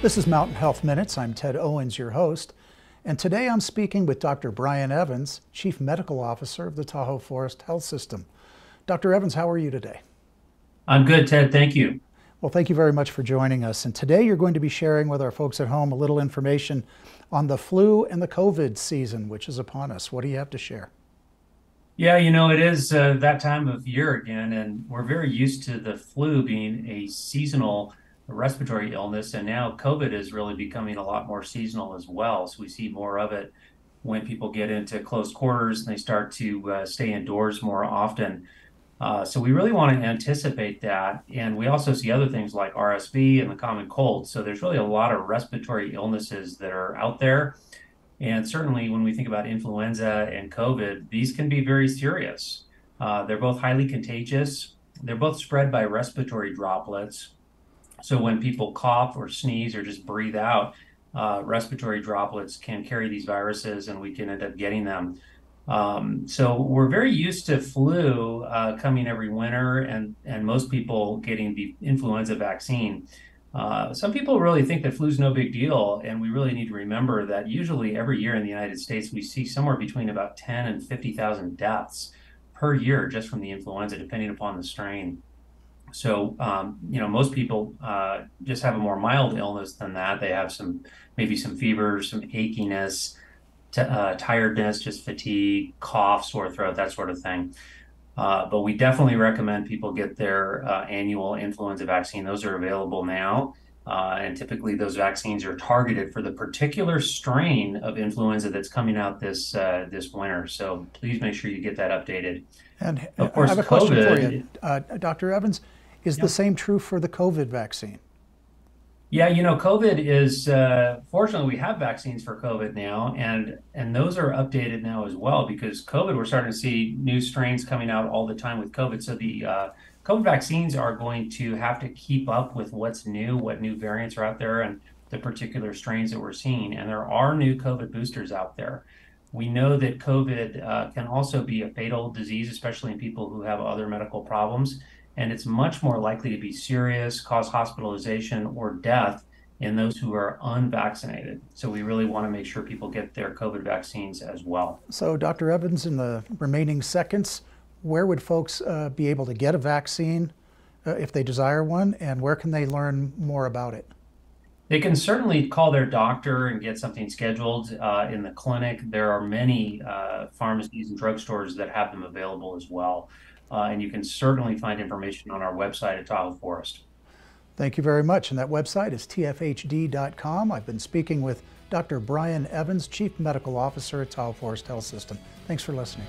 This is Mountain Health Minutes. I'm Ted Owens, your host, and today I'm speaking with Dr. Brian Evans, Chief Medical Officer of the Tahoe Forest Health System. Dr. Evans, how are you today? I'm good, Ted. Thank you. Well, thank you very much for joining us. And today you're going to be sharing with our folks at home a little information on the flu and the COVID season, which is upon us. What do you have to share? Yeah, it is that time of year again, and we're very used to the flu being a seasonal respiratory illness, and now COVID is really becoming a lot more seasonal as well. So we see more of it when people get into close quarters and they start to stay indoors more often. So we really want to anticipate that. And we also see other things like RSV and the common cold. So there's really a lot of respiratory illnesses that are out there. And certainly when we think about influenza and COVID, these can be very serious. They're both highly contagious. They're both spread by respiratory droplets. So when people cough or sneeze or just breathe out, respiratory droplets can carry these viruses and we can end up getting them. So we're very used to flu coming every winter and most people getting the influenza vaccine. Some people really think that flu is no big deal, and we really need to remember that usually every year in the United States, we see somewhere between about 10 and 50,000 deaths per year just from the influenza, depending upon the strain. So, most people just have a more mild illness than that. They have maybe some fever, some achiness, tiredness, just fatigue, cough, sore throat, that sort of thing. But we definitely recommend people get their annual influenza vaccine. Those are available now. And typically those vaccines are targeted for the particular strain of influenza that's coming out this winter. So please make sure you get that updated. And Of I course, have a question for you, COVID. Dr. Evans. Is Yeah. the same true for the COVID vaccine? Yeah, COVID is fortunately we have vaccines for COVID now, and those are updated now as well because COVID we're starting to see new strains coming out all the time with COVID. So the COVID vaccines are going to have to keep up with what's new, what new variants are out there, and the particular strains that we're seeing. And there are new COVID boosters out there. We know that COVID can also be a fatal disease, especially in people who have other medical problems. And it's much more likely to be serious, cause hospitalization or death in those who are unvaccinated. So we really want to make sure people get their COVID vaccines as well. So, Dr. Evans, in the remaining seconds, where would folks be able to get a vaccine if they desire one, and where can they learn more about it? They can certainly call their doctor and get something scheduled in the clinic. There are many pharmacies and drugstores that have them available as well. And you can certainly find information on our website at Tahoe Forest. Thank you very much. And that website is tfhd.com. I've been speaking with Dr. Brian Evans, Chief Medical Officer at Tahoe Forest Health System. Thanks for listening.